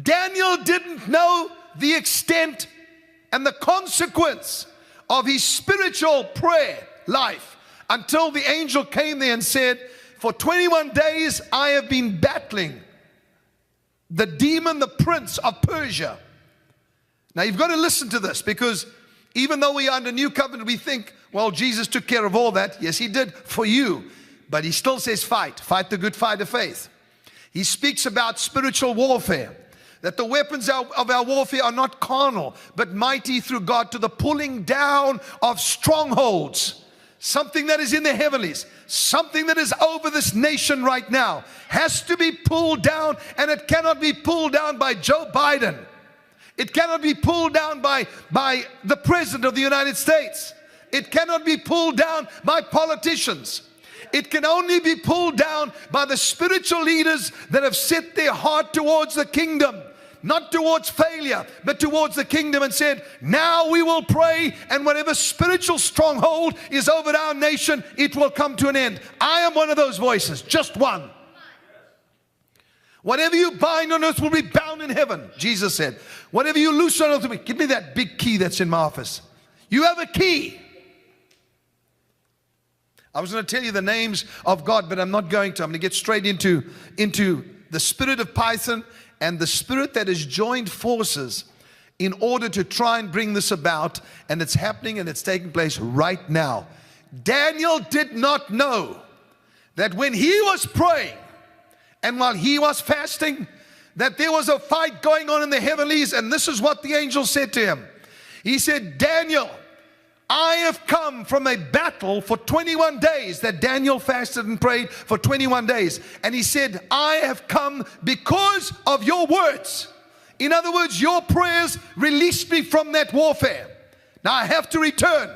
Daniel didn't know the extent and the consequence of his spiritual prayer life until the angel came there and said, for 21 days I have been battling the demon, the prince of Persia. Now you've got to listen to this, because even though we are under new covenant, we think, well, Jesus took care of all that. Yes, he did for you. But he still says fight the good fight of faith. He speaks about spiritual warfare, that the weapons of our warfare are not carnal, but mighty through God to the pulling down of strongholds. Something that is in the heavenlies, something that is over this nation right now, has to be pulled down, and it cannot be pulled down by Joe Biden. It cannot be pulled down by the President of the United States. It cannot be pulled down by politicians. It can only be pulled down by the spiritual leaders that have set their heart towards the kingdom. Not towards failure, but towards the kingdom, and said, now we will pray, and whatever spiritual stronghold is over our nation, it will come to an end. I am one of those voices, just one. Whatever you bind on earth will be bound in heaven, Jesus said. Whatever you loose on earth will be. Give me that big key that's in my office. You have a key. I was going to tell you the names of God, but I'm not going to. I'm going to get straight into the spirit of Python and the spirit that has joined forces in order to try and bring this about. And it's happening, and it's taking place right now. Daniel did not know that when he was praying and while he was fasting, that there was a fight going on in the heavenlies. And this is what the angel said to him. He said, Daniel, I have come from a battle for 21 days. That Daniel fasted and prayed for 21 days. And he said, I have come because of your words. In other words, your prayers released me from that warfare. Now I have to return,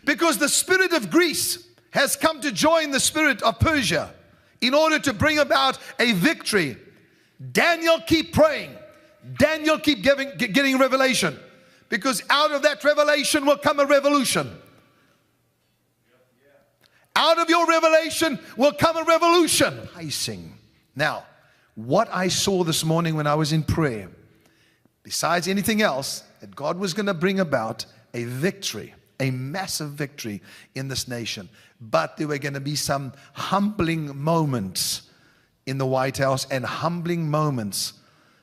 because the spirit of Greece has come to join the spirit of Persia in order to bring about a victory. Daniel, keep praying. Daniel, keep getting revelation, because out of that revelation will come a revolution. Out of your revelation will come a revolution. I sing. Now, what I saw this morning when I was in prayer, besides anything else, that God was going to bring about a victory, a massive victory in this nation. But there were going to be some humbling moments in the White House, and humbling moments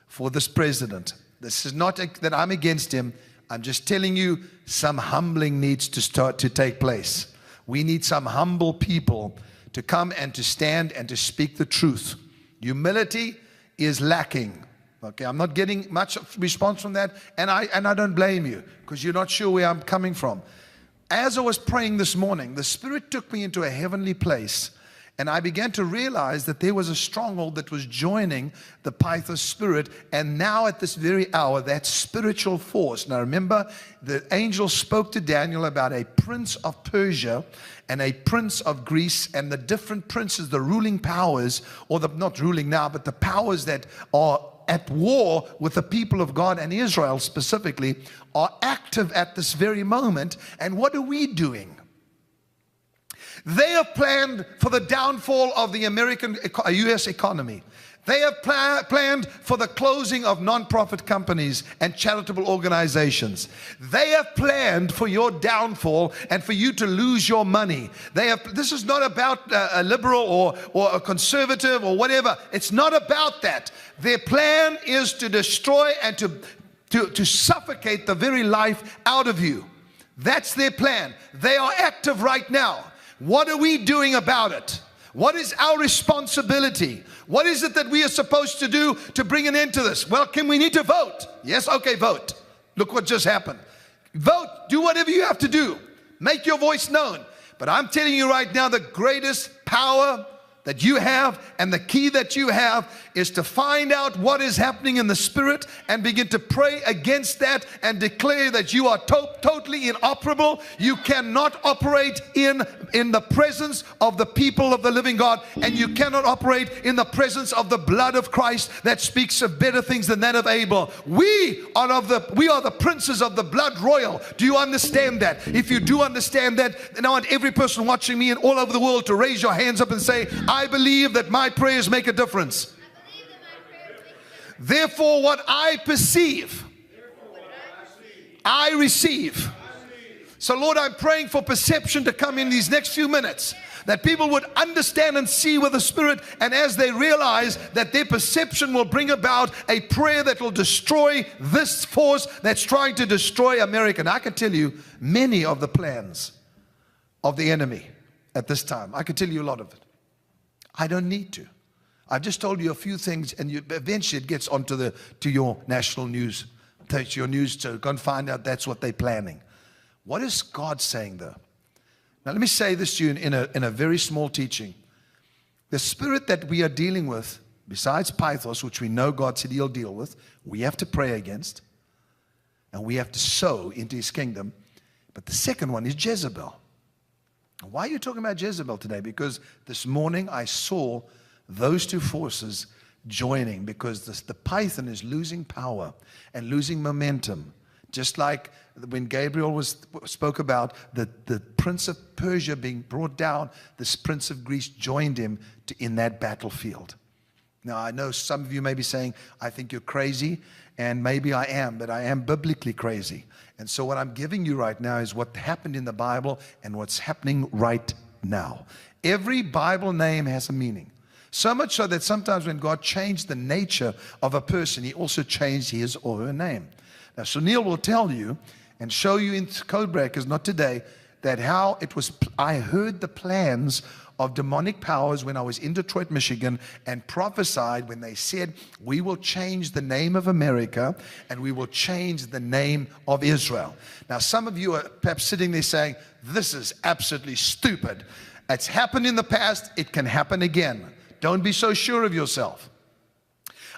for this president. This is not that I'm against him. I'm just telling you, some humbling needs to start to take place. We need some humble people to come and to stand and to speak the truth. Humility is lacking. Okay, I'm not getting much response from that, and I don't blame you, because you're not sure where I'm coming from. As I was praying this morning, the Spirit took me into a heavenly place, and I began to realize that there was a stronghold that was joining the Python spirit. And now at this very hour, that spiritual force. Now remember, the angel spoke to Daniel about a prince of Persia and a prince of Greece, and the different princes, the ruling powers, or the not ruling now, but the powers that are at war with the people of God, and Israel specifically, are active at this very moment. And what are we doing? They have planned for the downfall of the U.S. economy. They have planned for the closing of non-profit companies and charitable organizations. They have planned for your downfall and for you to lose your money. This is not about a liberal or a conservative or whatever. It's not about that. Their plan is to destroy and to suffocate the very life out of you. That's their plan. They are active right now. What are we doing about it? What is our responsibility? What is it that we are supposed to do to bring an end to this? Well, we need to vote? Yes, okay, vote. Look what just happened. Vote. Do whatever you have to do. Make your voice known. But I'm telling you right now, the greatest power that you have and the key that you have is to find out what is happening in the spirit and begin to pray against that and declare that you are totally inoperable. You cannot operate in the presence of the people of the living God, and you cannot operate in the presence of the blood of Christ that speaks of better things than that of Abel. We are the princes of the blood royal. Do you understand that? If you do understand that, then I want every person watching me and all over the world to raise your hands up and say, I believe that my prayers make a difference. Therefore, what I perceive, I receive. So, Lord, I'm praying for perception to come in these next few minutes, that people would understand and see with the Spirit, and as they realize that their perception will bring about a prayer that will destroy this force that's trying to destroy America. And I can tell you many of the plans of the enemy at this time. I can tell you a lot of it. I don't need to. I've just told you a few things, and eventually it gets onto to your national news, to your news, so go and find out that's what they're planning. What is God saying, though? Now, let me say this to you in a very small teaching. The spirit that we are dealing with, besides Pythos, which we know God said He'll deal with, we have to pray against, and we have to sow into His kingdom. But the second one is Jezebel. Why are you talking about Jezebel today? Because this morning I saw those two forces joining, because the python is losing power and losing momentum. Just like when Gabriel spoke about the prince of Persia being brought down, this prince of Greece joined him in that battlefield. Now, I know some of you may be saying, I think you're crazy, and maybe I am, but I am biblically crazy. And so what I'm giving you right now is what happened in the Bible and what's happening right now. Every Bible name has a meaning. So much so that sometimes when God changed the nature of a person, He also changed his or her name. Now, Sunil will tell you and show you in Code Breakers, not today, that how it was. I heard the plans of demonic powers when I was in Detroit, Michigan, and prophesied when they said, we will change the name of America and we will change the name of Israel. Now, some of you are perhaps sitting there saying, this is absolutely stupid. It's happened in the past. It can happen again. Don't be so sure of yourself.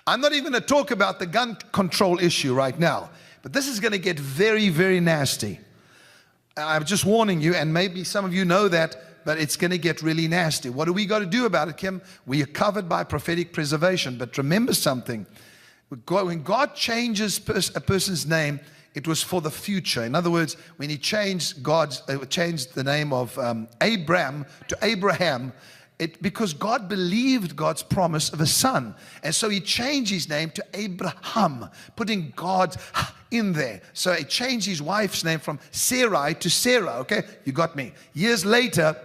I'm not even going to talk about the gun control issue right now, but this is going to get very, very nasty. I'm just warning you, and maybe some of you know that, but it's going to get really nasty. What do we got to do about it, Kim? We are covered by prophetic preservation. But remember something. When God changes a person's name, it was for the future. In other words, when He changed the name of Abram to Abraham, because God believed God's promise of a son. And so He changed his name to Abraham, putting God in there. So He changed his wife's name from Sarai to Sarah. Okay, you got me. Years later,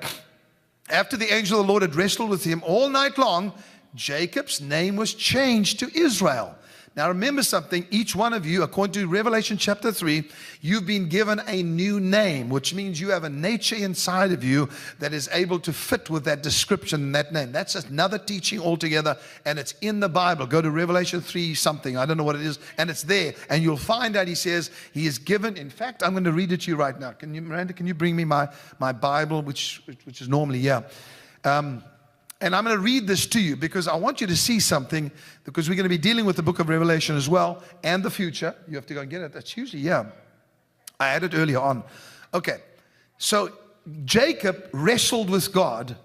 after the angel of the Lord had wrestled with him all night long, Jacob's name was changed to Israel. Now remember something, each one of you, according to Revelation chapter 3, you've been given a new name, which means you have a nature inside of you that is able to fit with that description and that name. That's another teaching altogether, and it's in the Bible. Go to Revelation 3 something, I don't know what it is, and it's there. And you'll find out He says He is given, in fact, I'm going to read it to you right now. Miranda, can you bring me my Bible, which is normally, yeah. And I'm going to read this to you because I want you to see something, because we're going to be dealing with the book of Revelation as well and the future. You have to go and get it. That's usually, yeah. I had it earlier on. Okay. So Jacob wrestled with God,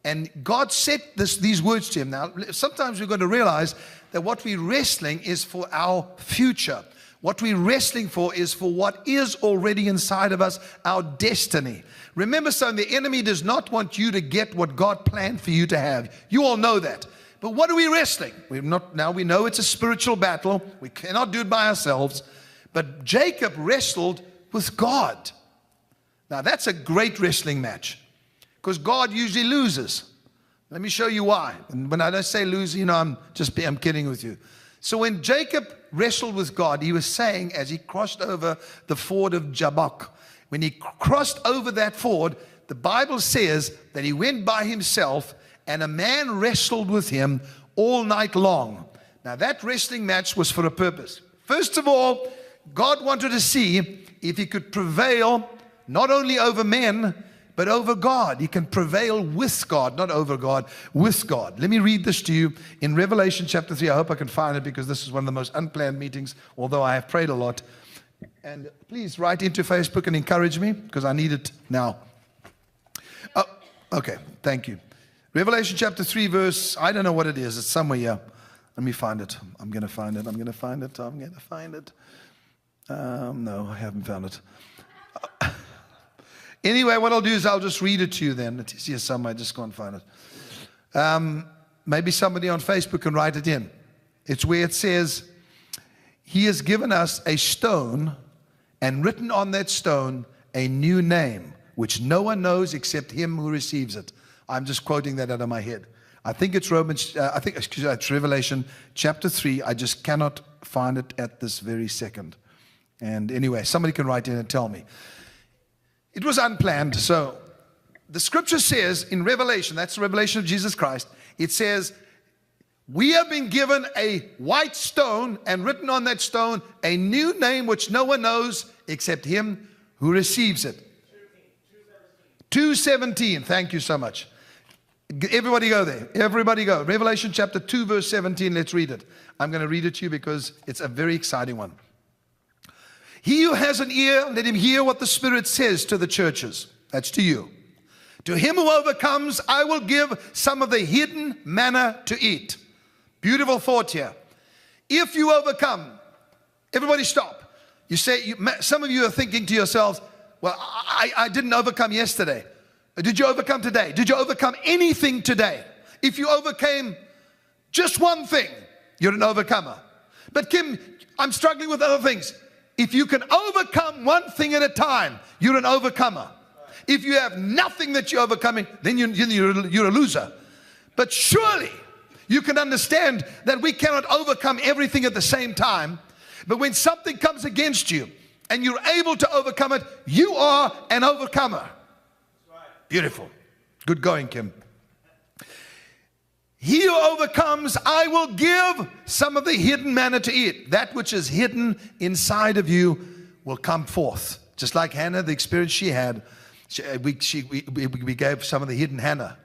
and God said these words to him. Now, sometimes we're going to realize that what we're wrestling is for our future. What we're wrestling for is for what is already inside of us, our destiny. Remember something, the enemy does not want you to get what God planned for you to have. You all know that. But what are we wrestling? Now we know it's a spiritual battle. We cannot do it by ourselves. But Jacob wrestled with God. Now that's a great wrestling match, because God usually loses. Let me show you why. And when I don't say lose, I'm kidding with you. So when Jacob wrestled with God, he was saying, as he crossed over the ford of Jabbok, when he crossed over that ford, the Bible says that he went by himself and a man wrestled with him all night long. Now that wrestling match was for a purpose. First of all, God wanted to see if He could prevail not only over men, but over God. He can prevail with God, not over God, with God. Let me read this to you in Revelation chapter 3. I hope I can find it, because this is one of the most unplanned meetings, although I have prayed a lot. And please write into Facebook and encourage me, because I need it now. Oh, okay, thank you. Revelation chapter 3 verse, I don't know what it is. It's somewhere here. Let me find it. I'm going to find it. No, I haven't found it. Anyway, what I'll do is I'll just read it to you then. It's here somewhere. Just go and find it. Maybe somebody on Facebook can write it in. It's where it says, He has given us a stone, and written on that stone a new name, which no one knows except him who receives it. I'm just quoting that out of my head. I think it's it's Revelation chapter 3. I just cannot find it at this very second. And anyway, somebody can write in and tell me. It was unplanned. So the scripture says in Revelation, that's the revelation of Jesus Christ, it says, we have been given a white stone, and written on that stone a new name which no one knows except him who receives it. 2:17. Thank you so much. Everybody go there. Everybody go. Revelation chapter 2 verse 17. Let's read it. I'm going to read it to you because it's a very exciting one. He who has an ear, let him hear what the Spirit says to the churches. That's to you. To him who overcomes, I will give some of the hidden manna to eat. Beautiful thought here. If you overcome, everybody stop. You say, some of you are thinking to yourselves, well, I didn't overcome yesterday. Did you overcome today? Did you overcome anything today? If you overcame just one thing, you're an overcomer. But Kim, I'm struggling with other things. If you can overcome one thing at a time, you're an overcomer. If you have nothing that you're overcoming, then you're a loser. But surely you can understand that we cannot overcome everything at the same time. But when something comes against you and you're able to overcome it, you are an overcomer. Beautiful. Good going, Kim. He who overcomes, I will give some of the hidden manna to eat. That which is hidden inside of you will come forth. Just like Hannah, the experience she had, we gave some of the hidden Hannah.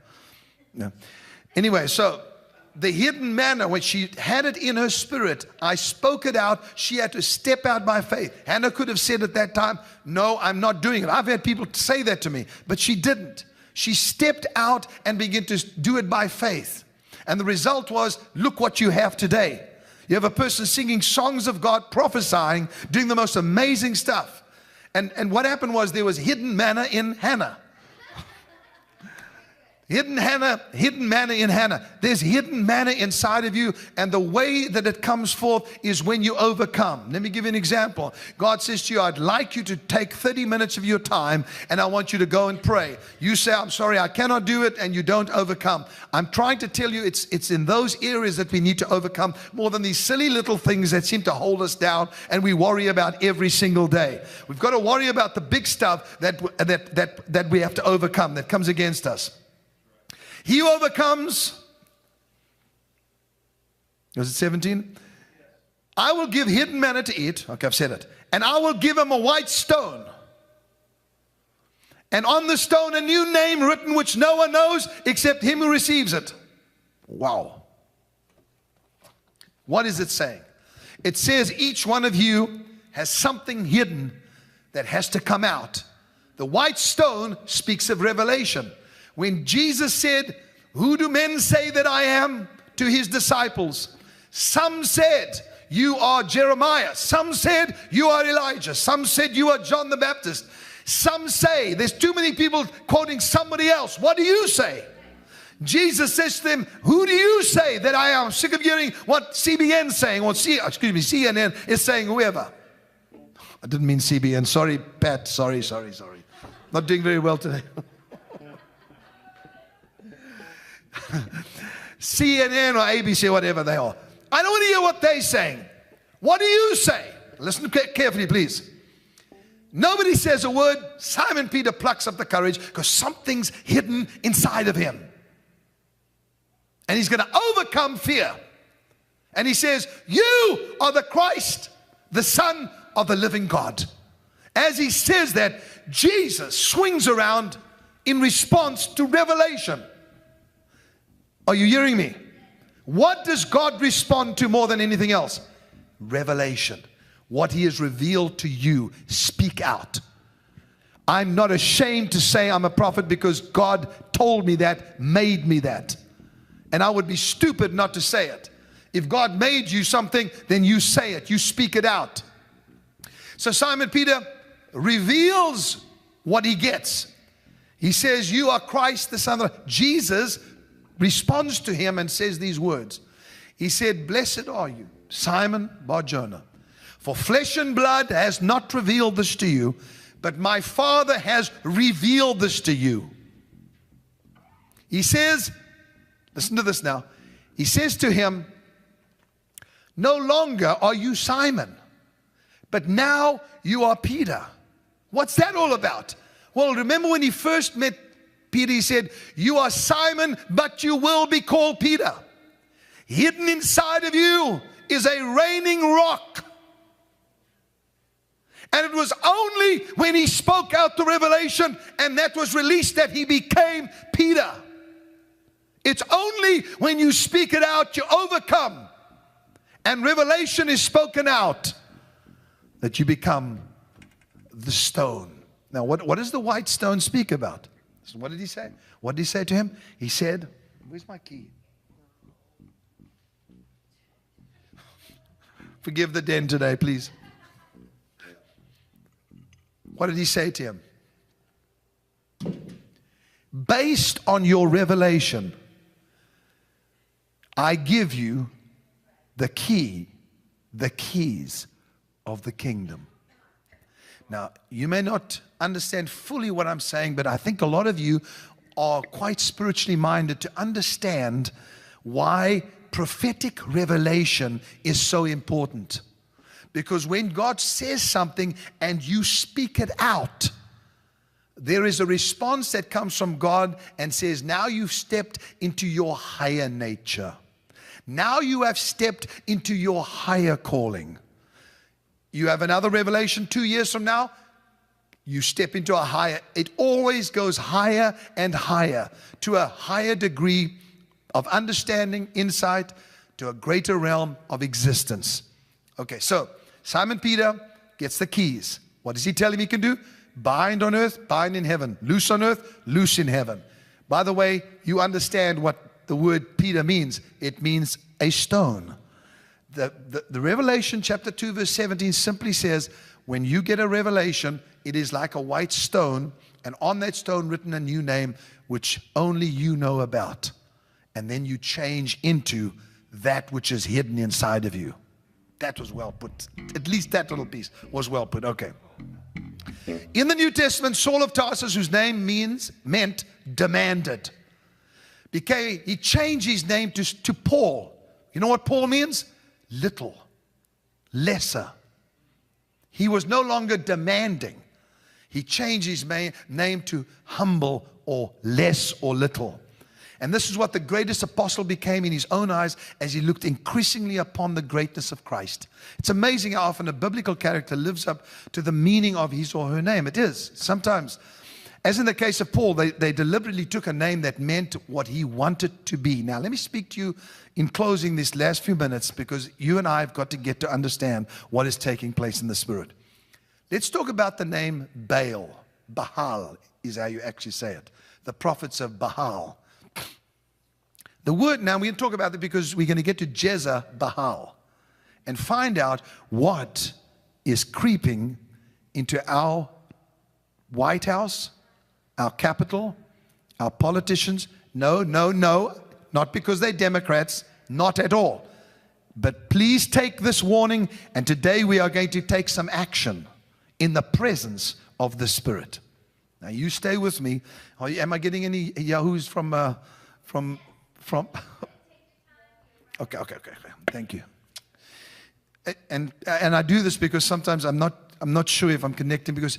No. Anyway, so the hidden manna, when she had it in her spirit, I spoke it out. She had to step out by faith. Hannah could have said at that time, no, I'm not doing it. I've had people say that to me, but she didn't. She stepped out and began to do it by faith. And the result was, look what you have today. You have a person singing songs of God, prophesying, doing the most amazing stuff. And what happened was there was hidden manna in Hannah. Hidden manna in Hannah. There's hidden manna inside of you, and the way that it comes forth is when you overcome. Let me give you an example. God says to you, I'd like you to take 30 minutes of your time, and I want you to go and pray. You say, I'm sorry, I cannot do it, and you don't overcome. I'm trying to tell you it's in those areas that we need to overcome more than these silly little things that seem to hold us down and we worry about every single day. We've got to worry about the big stuff that we have to overcome, that comes against us. He who overcomes, was it 17? I will give hidden manna to eat. Okay, I've said it. And I will give him a white stone. And on the stone a new name written which no one knows except him who receives it. Wow. What is it saying? It says each one of you has something hidden that has to come out. The white stone speaks of revelation. When Jesus said, who do men say that I am, to his disciples? Some said, you are Jeremiah. Some said, you are Elijah. Some said, you are John the Baptist. Some say, there's too many people quoting somebody else. What do you say? Jesus says to them, who do you say that I am? I'm sick of hearing what CBN is saying, or CNN is saying, whoever. I didn't mean CBN. Sorry, Pat. Sorry. Not doing very well today. CNN or ABC, whatever they are. I don't want to hear what they're saying. What do you say? Listen carefully, please. Nobody says a word. Simon Peter plucks up the courage because something's hidden inside of him. And he's going to overcome fear. And he says, you are the Christ, the Son of the living God. As he says that, Jesus swings around in response to revelation. Are you hearing me? What does God respond to more than anything else? Revelation. What he has revealed to you, speak out. I'm not ashamed to say I'm a prophet because God told me that, made me that. And I would be stupid not to say it. If God made you something, then you say it, you speak it out. So Simon Peter reveals what he gets. He says, you are Christ, the Son of God. Jesus responds to him and says these words. He said, blessed are you, Simon Bar-Jonah, for flesh and blood has not revealed this to you, but my Father has revealed this to you. He says, listen to this now. He says to him, no longer are you Simon, but now you are Peter. What's that all about? Well, remember when he first met Peter, he said, you are Simon, but you will be called Peter. Hidden inside of you is a reigning rock. And it was only when he spoke out the revelation and that was released that he became Peter. It's only when you speak it out, you overcome. And revelation is spoken out that you become the stone. Now, what does the white stone speak about? So what did he say? What did he say to him? He said, where's my key? Forgive the den today, please. What did he say to him? Based on your revelation, I give you the key, the keys of the kingdom. Now, you may not understand fully what I'm saying, but I think a lot of you are quite spiritually minded to understand why prophetic revelation is so important. Because when God says something and you speak it out, there is a response that comes from God and says, now you've stepped into your higher nature. Now you have stepped into your higher calling. You have another revelation 2 years from now, you step into a higher. It always goes higher and higher to a higher degree of understanding, insight, to a greater realm of existence. Okay, so Simon Peter gets the keys. What does he tell him he can do? Bind on earth, bind in heaven. Loose on earth, loose in heaven. By the way, you understand what the word Peter means. It means a stone. The Revelation chapter 2 verse 17 simply says, when you get a revelation, it is like a white stone, and on that stone written a new name, which only you know about. And then you change into that which is hidden inside of you. That was well put. At least that little piece was well put. Okay. In the New Testament, Saul of Tarsus, whose name meant demanded, he changed his name to Paul. You know what Paul means? Little, lesser. He was no longer demanding. He changed his name to humble or less or little. And this is what the greatest apostle became in his own eyes as he looked increasingly upon the greatness of Christ. It's amazing how often a biblical character lives up to the meaning of his or her name. It is. Sometimes, as in the case of Paul, they deliberately took a name that meant what he wanted to be. Now, let me speak to you in closing these last few minutes, because you and I have got to get to understand what is taking place in the Spirit. Let's talk about the name Baal. Baal is how you actually say it. The prophets of Baal. The word, now we're going to talk about it because we're going to get to JEZEBEL and find out what is creeping into our White House, our Capitol, our politicians. No, not because they're Democrats, not at all. But please take this warning, and today we are going to take some action in the presence of the Spirit. Now you stay with me. Am I getting any yahoos from Okay. Thank you. And I do this because sometimes I'm not sure if I'm connecting, because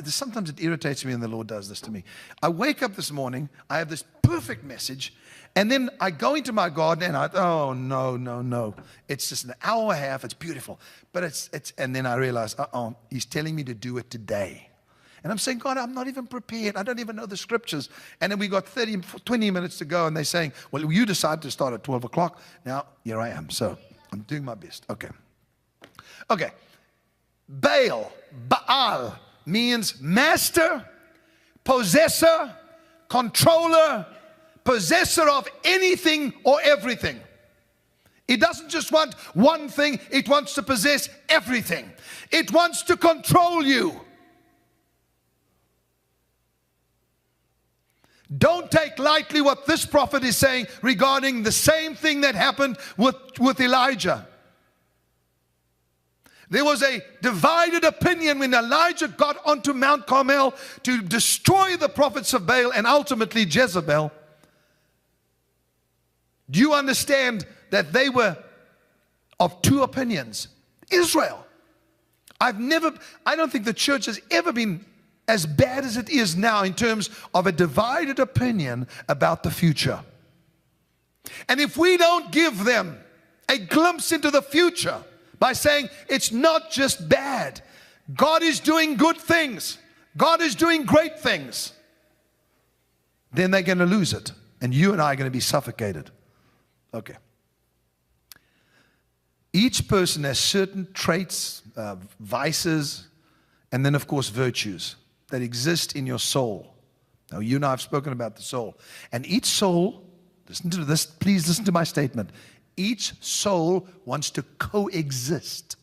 sometimes it irritates me when the Lord does this to me. I wake up this morning, I have this perfect message, and then I go into my garden and oh no. It's just an hour and a half, it's beautiful. But and then I realize, he's telling me to do it today. And I'm saying, God, I'm not even prepared. I don't even know the scriptures. And then we got 20 minutes to go, and they're saying, well, you decided to start at 12 o'clock. Now, here I am. So I'm doing my best. Okay. Baal means master, possessor, controller, possessor of anything or everything. It doesn't just want one thing. It wants to possess everything. It wants to control you. Don't take lightly what this prophet is saying regarding the same thing that happened with Elijah. There was a divided opinion when Elijah got onto Mount Carmel to destroy the prophets of Baal and ultimately Jezebel. Do you understand that they were of two opinions? Israel. I don't think the church has ever been as bad as it is now in terms of a divided opinion about the future. And if we don't give them a glimpse into the future by saying it's not just bad, God is doing good things, God is doing great things, then they're going to lose it. And you and I are going to be suffocated. Okay. Each person has certain traits, vices, and then, of course, virtues that exist in your soul. Now, you and I have spoken about the soul. And each soul, listen to this, please listen to my statement. Each soul wants to coexist,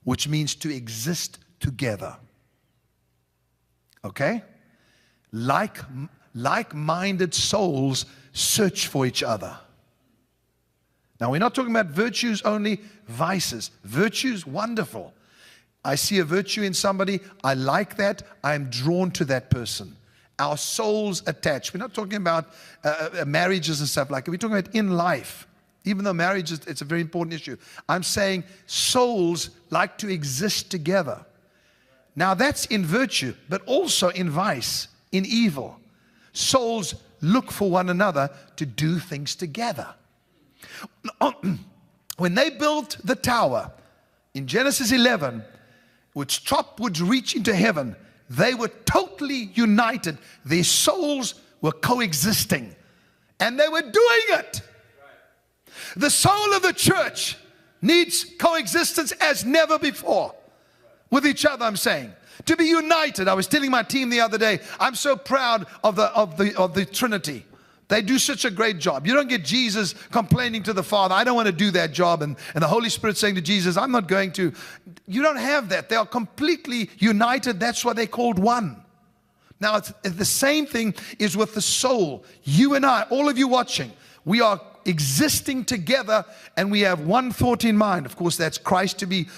which means to exist together. Okay? Like-minded souls search for each other. Now, we're not talking about virtues only, vices. Virtues, wonderful. I see a virtue in somebody, I like that, I'm drawn to that person. Our souls attach. We're not talking about marriages and stuff like that. We're talking about in life. Even though marriage is it's a very important issue. I'm saying souls like to exist together. Now, that's in virtue, but also in vice, in evil. Souls look for one another to do things together. When they built the tower in Genesis 11, which top would reach into heaven, they were totally united. Their souls were coexisting, and they were doing it. The soul of the church needs coexistence as never before with each other. I'm saying to be united. I was telling my team the other day, I'm so proud of the Trinity. They do such a great job. You don't get Jesus complaining to the Father, I don't want to do that job, and the Holy Spirit saying to Jesus, I'm not going to. You don't have that. They are completely united. That's why they're called one. Now, it's the same thing is with the soul. You and I, all of you watching, we are existing together, and we have one thought in mind. Of course, that's Christ to be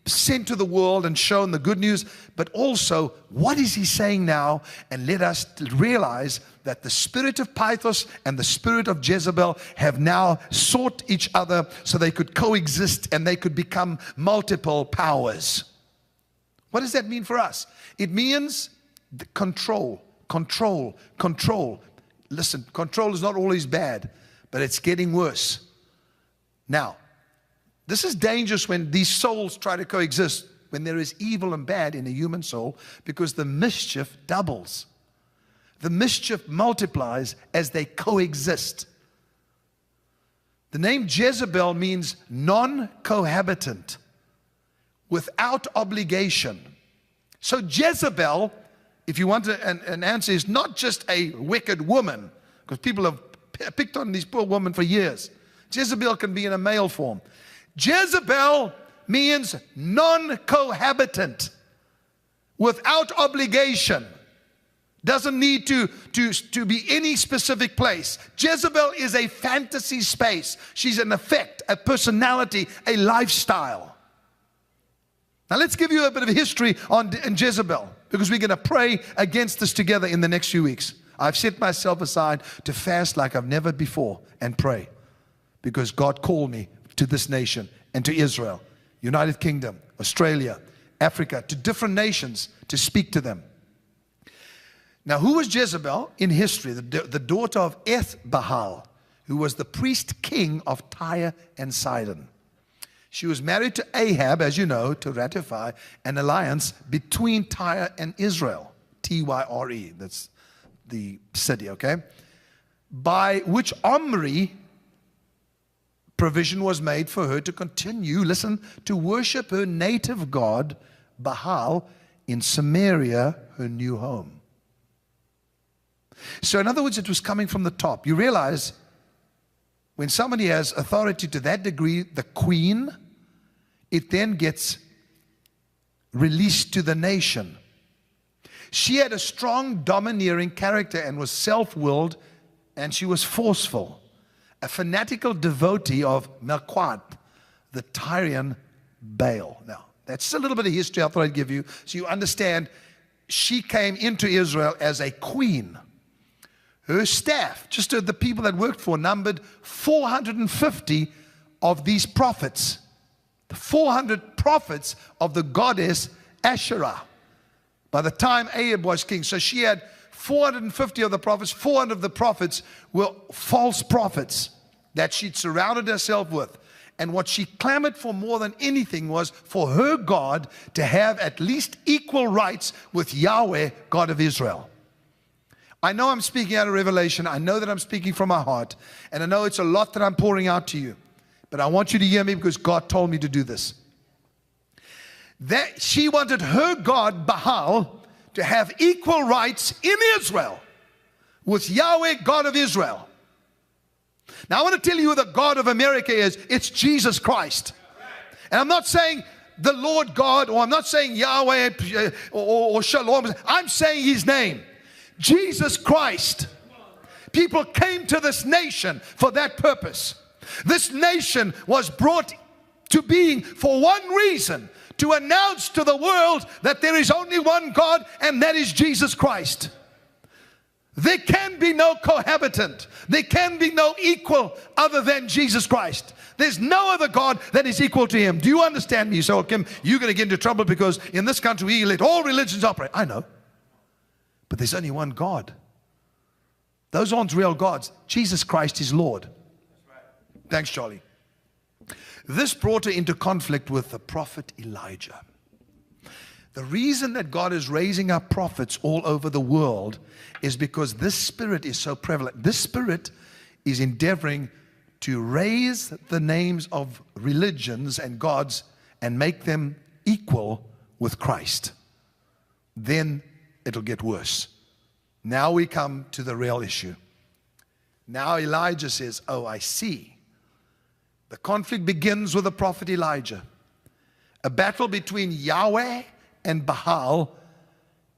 sent to the world and shown the good news, but also what is he saying now? And let us realize that the spirit of Pythos and the spirit of Jezebel have now sought each other so they could coexist and they could become multiple powers. What does that mean for us? It means the control. Listen, control is not always bad, but it's getting worse. Now, this is dangerous when these souls try to coexist, when there is evil and bad in a human soul, because the mischief doubles. The mischief multiplies as they coexist. The name Jezebel means non-cohabitant, without obligation. So Jezebel, if you want an answer, is not just a wicked woman, because people have picked on these poor women for years. Jezebel can be in a male form. Jezebel means non-cohabitant, without obligation, doesn't need to be any specific place. Jezebel is a fantasy space. She's an effect, a personality, a lifestyle. Now let's give you a bit of history on Jezebel, because we're going to pray against this together in the next few weeks. I've set myself aside to fast like I've never before and pray, because God called me to this nation and to Israel, United Kingdom, Australia, Africa, to different nations to speak to them. Now, who was Jezebel in history? The daughter of Ethbaal, who was the priest king of Tyre and Sidon. She was married to Ahab, as you know, to ratify an alliance between Tyre and Israel. Tyre, that's the city, okay? By which Omri provision was made for her to continue, listen, to worship her native god, Baal, in Samaria, her new home. So in other words, it was coming from the top. You realize when somebody has authority to that degree, the queen, it then gets released to the nation. She had a strong, domineering character and was self-willed, and she was forceful. A fanatical devotee of Melquat, the Tyrian Baal. Now, that's a little bit of history I thought I'd give you, so you understand she came into Israel as a queen. Her staff, just the people that worked for, numbered 450 of these prophets. The 400 prophets of the goddess Asherah. By the time Ahab was king, so she had 450 of the prophets. 400 of the prophets were false prophets that she'd surrounded herself with. And what she clamored for more than anything was for her God to have at least equal rights with Yahweh, God of Israel. I know I'm speaking out of revelation. I know that I'm speaking from my heart. And I know it's a lot that I'm pouring out to you. But I want you to hear me because God told me to do this. That she wanted her God, Baal, to have equal rights in Israel with Yahweh, God of Israel. Now I want to tell you who the God of America is. It's Jesus Christ. And I'm not saying the Lord God, or I'm not saying Yahweh or Shalom. I'm saying His name. Jesus Christ. People came to this nation for that purpose. This nation was brought to being for one reason: to announce to the world that there is only one God, and that is Jesus Christ. There can be no cohabitant. There can be no equal other than Jesus Christ. There's no other God that is equal to Him. Do you understand me? So, Kim, you're going to get into trouble because in this country we let all religions operate. I know. But there's only one God. Those aren't real gods. Jesus Christ is Lord. Thanks, Charlie. This brought her into conflict with the prophet Elijah. The reason that God is raising up prophets all over the world is because this spirit is so prevalent. This spirit is endeavoring to raise the names of religions and gods and make them equal with Christ. Then it'll get worse. Now we come to the real issue. Now Elijah says, oh, I see. The conflict begins with the prophet Elijah. A battle between Yahweh and Baal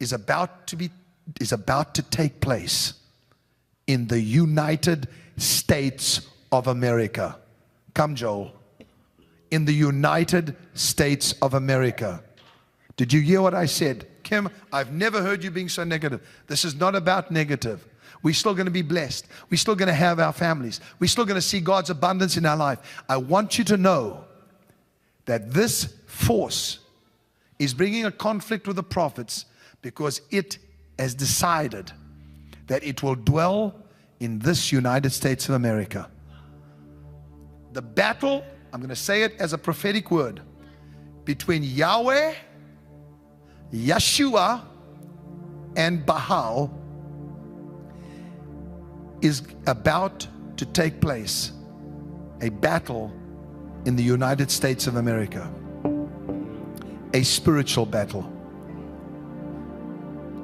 is about to take place in the United States of America. Come, Joel. In the United States of America. Did you hear what I said? Kim, I've never heard you being so negative. This is not about negative. We're still going to be blessed. We're still going to have our families. We're still going to see God's abundance in our life. I want you to know that this force is bringing a conflict with the prophets because it has decided that it will dwell in this United States of America. The battle, I'm going to say it as a prophetic word, between Yahweh, Yeshua, and Baal is about to take place. A battle in the United States of America. A spiritual battle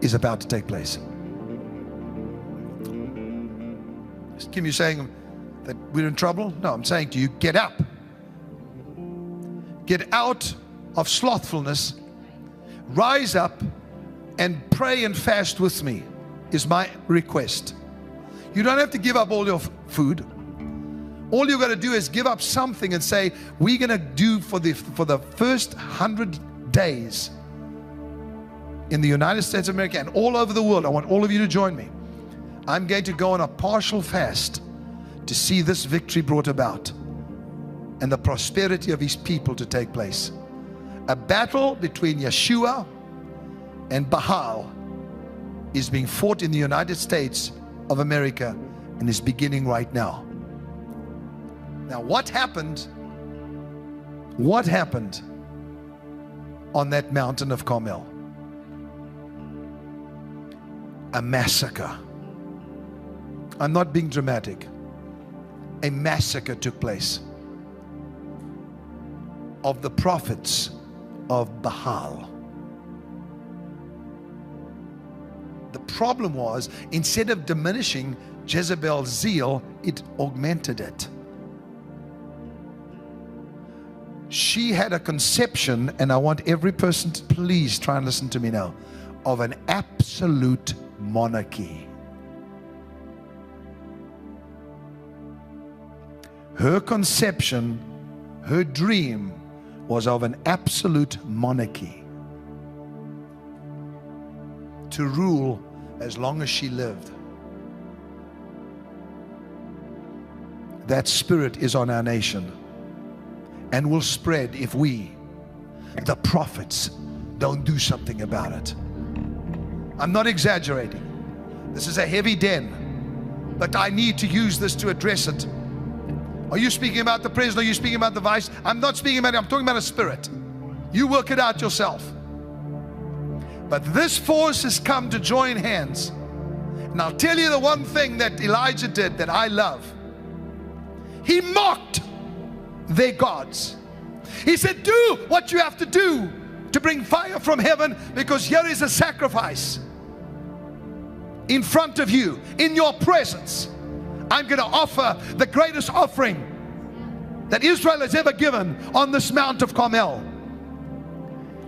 is about to take place. Kim, you saying that we're in trouble? No, I'm saying to you, get up. Get out of slothfulness. Rise up and pray and fast with me is my request. You don't have to give up all your food. All you got to do is give up something and say, we're going to do for the first 100 days in the United States of America and all over the world. I want all of you to join me. I'm going to go on a partial fast to see this victory brought about and the prosperity of His people to take place. A battle between Yeshua and Baal is being fought in the United States of America and is beginning right now. Now, what happened on that mountain of Carmel? A massacre. I'm not being dramatic. A massacre took place of the prophets of Baal. The problem was, instead of diminishing Jezebel's zeal, it augmented it. She had a conception, and I want every person to please try and listen to me now, of an absolute monarchy. Her conception, her dream was of an absolute monarchy, to rule as long as she lived. That spirit is on our nation and will spread if we, the prophets, don't do something about it. I'm not exaggerating. This is a heavy den, but I need to use this to address it. Are you speaking about the president? Are you speaking about the vice? I'm not speaking about it. I'm talking about a spirit. You work it out yourself. But this force has come to join hands. And I'll tell you the one thing that Elijah did that I love. He mocked their gods. He said, do what you have to do to bring fire from heaven, because here is a sacrifice in front of you, in your presence. I'm going to offer the greatest offering that Israel has ever given on this Mount of Carmel.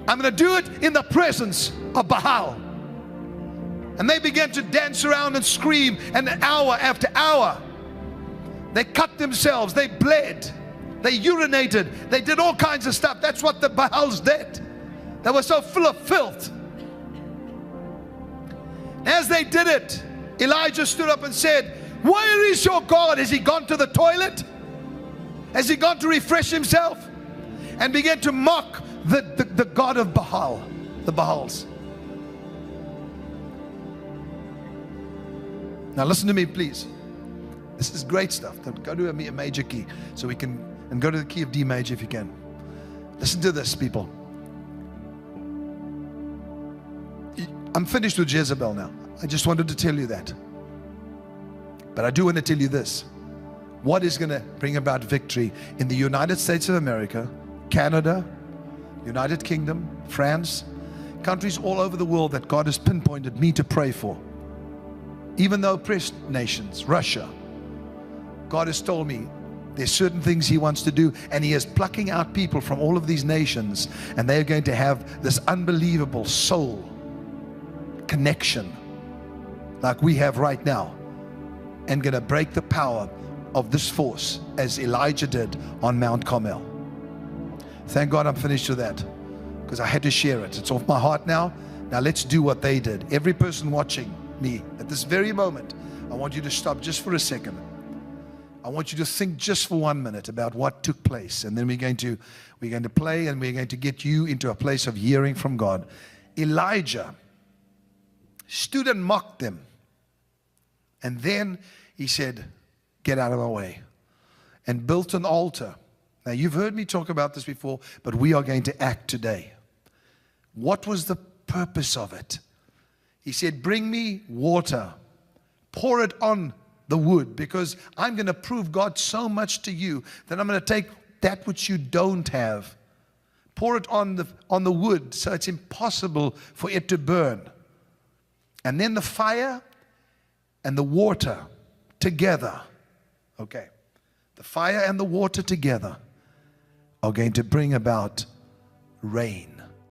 I'm going to do it in the presence of Baal. And they began to dance around and scream, and hour after hour they cut themselves, they bled, they urinated, they did all kinds of stuff. That's what the Baals did. They were so full of filth. As they did it, Elijah stood up and said, where is your God? Has he gone to the toilet? Has he gone to refresh himself? And began to mock the God of Baal, the Baals. Now listen to me, please. This is great stuff. Go to a major key so we can, and go to the key of D major if you can. Listen to this, people. I'm finished with Jezebel now. I just wanted to tell you that. But I do want to tell you this. What is going to bring about victory in the United States of America, Canada, United Kingdom, France, countries all over the world that God has pinpointed me to pray for. Even though oppressed nations, Russia, God has told me there's certain things he wants to do, and he is plucking out people from all of these nations, and they're going to have this unbelievable soul connection like we have right now, and going to break the power of this force as Elijah did on Mount Carmel. Thank God I'm finished with that, because I had to share it. It's off my heart now. Now let's do what they did. Every person watching me at this very moment, I want you to stop just for a second. I want you to think just for 1 minute about what took place, and then we're going to play, and we're going to get you into a place of hearing from God. Elijah stood and mocked them, and then he said, get out of my way, and built an altar. Now you've heard me talk about this before, but we are going to act today. What was the purpose of it? He said, bring me water, pour it on the wood, because I'm going to prove God so much to you that I'm going to take that which you don't have, pour it on the wood so it's impossible for it to burn. And then the fire and the water together, okay, the fire and the water together are going to bring about rain.